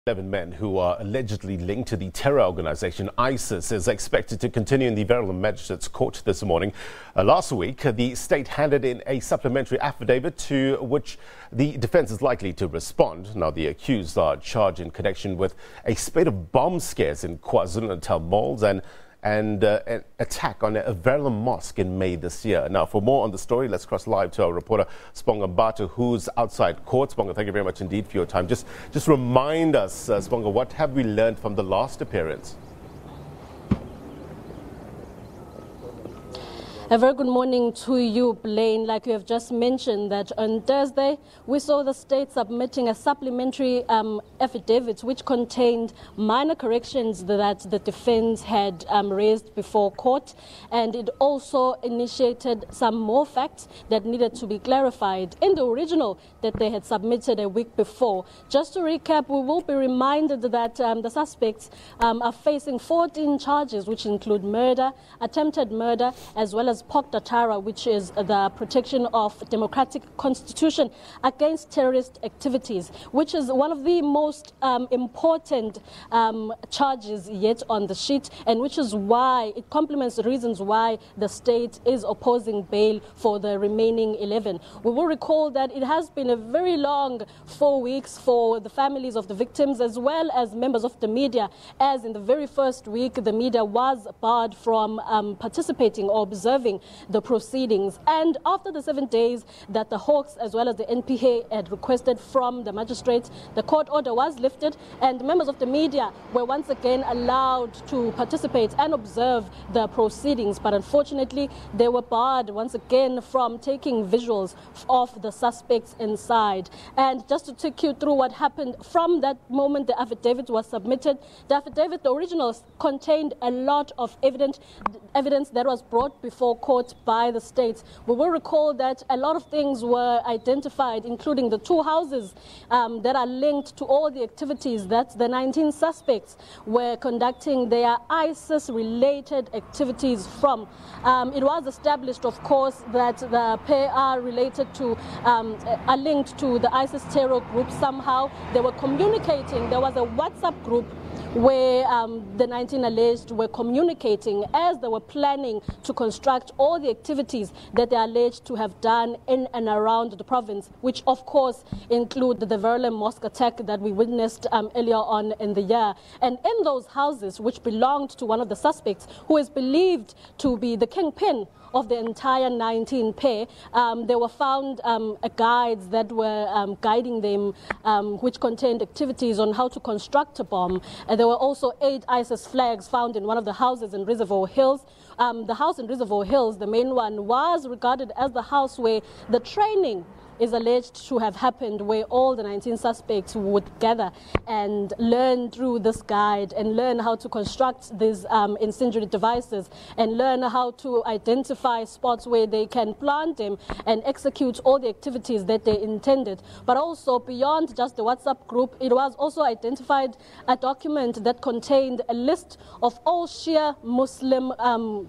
11 men who are allegedly linked to the terror organization ISIS is expected to continue in the Verulam Magistrate's court this morning. Last week, the state handed in a supplementary affidavit to which the defense is likely to respond. Now, the accused are charged in connection with a spate of bomb scares in KwaZulu-Natal malls and an attack on a Verulam mosque in May this year. Now, for more on the story, let's cross live to our reporter, Sibongakonke Mbatha, who's outside court. Sibonga, thank you very much indeed for your time. Just remind us, Sibonga, what have we learned from the last appearance? A very good morning to you, Blaine. Like you have just mentioned, that on Thursday we saw the state submitting a supplementary affidavit which contained minor corrections that the defense had raised before court, and it also initiated some more facts that needed to be clarified in the original that they had submitted a week before. Just to recap, we will be reminded that the suspects are facing 14 charges, which include murder, attempted murder, as well as POC, which is the protection of democratic constitution against terrorist activities, which is one of the most important charges yet on the sheet, and which is why it complements the reasons why the state is opposing bail for the remaining 11. We will recall that it has been a very long 4 weeks for the families of the victims as well as members of the media, as in the very first week the media was barred from participating or observing the proceedings. And after the 7 days that the Hawks as well as the NPA had requested from the magistrate, the court order was lifted and members of the media were once again allowed to participate and observe the proceedings. But unfortunately, they were barred once again from taking visuals of the suspects inside. And just to take you through what happened from that moment the affidavit was submitted, the affidavit, the originals, contained a lot of evidence that was brought before court by the state. We will recall that a lot of things were identified, including the 2 houses that are linked to all the activities that the 19 suspects were conducting their ISIS-related activities from. It was established, of course, that the pair are related to, are linked to the ISIS terror group somehow. They were communicating. There was a WhatsApp group where the 19 alleged were communicating as they were planning to construct all the activities that they are alleged to have done in and around the province, which of course include the Verulam mosque attack that we witnessed earlier on in the year. And in those houses, which belonged to one of the suspects, who is believed to be the kingpin of the entire 19 pair, there were found guides that were guiding them, which contained activities on how to construct a bomb. And there were also 8 ISIS flags found in one of the houses in Reservoir Hills. The house in Reservoir Hills, the main one, was regarded as the house where the training is alleged to have happened, where all the 19 suspects would gather and learn through this guide and learn how to construct these incendiary devices and learn how to identify spots where they can plant them and execute all the activities that they intended. But also beyond just the WhatsApp group, it was also identified a document that contained a list of all Shia Muslim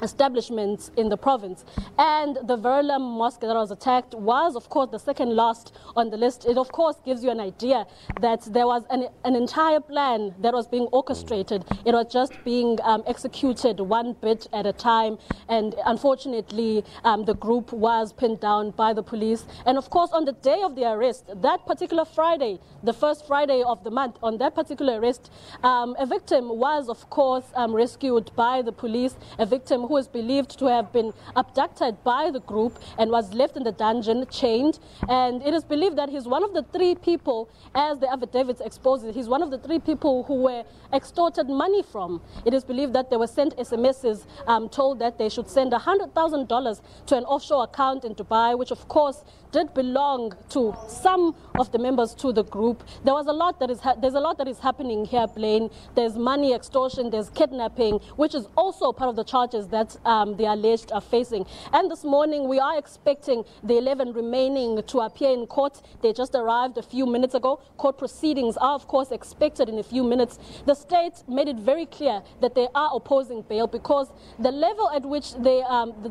establishments in the province. And the Verulam mosque that was attacked was, of course, the second last on the list. It, of course, gives you an idea that there was an entire plan that was being orchestrated. It was just being executed one bit at a time. And unfortunately, the group was pinned down by the police. And, of course, on the day of the arrest, that particular Friday, the first Friday of the month, on that particular arrest, a victim was, of course, rescued by the police, a victim who is believed to have been abducted by the group and was left in the dungeon chained. And it is believed that he's one of the 3 people, as the affidavits expose it, he's one of the 3 people who were extorted money from. It is believed that they were sent SMSs told that they should send $100,000 to an offshore account in Dubai, which of course did belong to some of the members to the group. There was a lot that there's a lot that is happening here, Blaine. There's money extortion, there's kidnapping, which is also part of the charges that the alleged are facing. And this morning we are expecting the 11 remaining to appear in court. They just arrived a few minutes ago. Court proceedings are of course expected in a few minutes. The state made it very clear that they are opposing bail because the level at which they,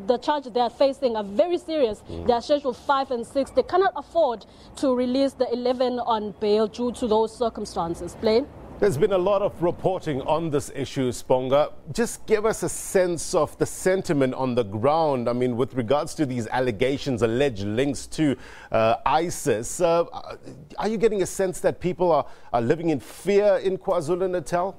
the charges they are facing are very serious. They are scheduled 5 and 6. They cannot afford to release the 11 on bail due to those circumstances. Blaine? There's been a lot of reporting on this issue, Sibonga. Just give us a sense of the sentiment on the ground. I mean, with regards to these allegations, alleged links to ISIS, are you getting a sense that people are living in fear in KwaZulu-Natal?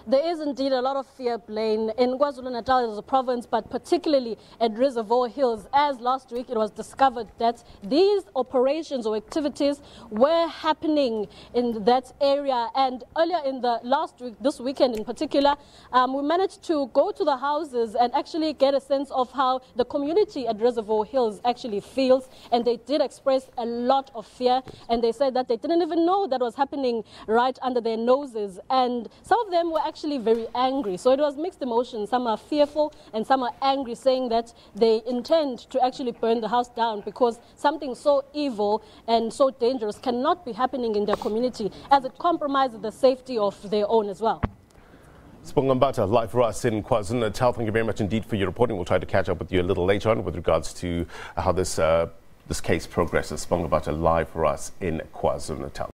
There is indeed a lot of fear, Blaine, in KwaZulu-Natal as a province, but particularly at Reservoir Hills, as last week it was discovered that these operations or activities were happening in that area. And earlier in the last week, this weekend in particular, we managed to go to the houses and actually get a sense of how the community at Reservoir Hills actually feels. And they did express a lot of fear, and they said that they didn't even know that was happening right under their noses. And some of them were actually very angry. So it was mixed emotions. Some are fearful and some are angry, saying that they intend to actually burn the house down because something so evil and so dangerous cannot be happening in their community, as it compromises the safety of their own as well. Sibongakonke Mbatha, live for us in KwaZulu-Natal. Thank you very much indeed for your reporting. We'll try to catch up with you a little later on with regards to how this case progresses. Sibongakonke Mbatha, live for us in KwaZulu-Natal.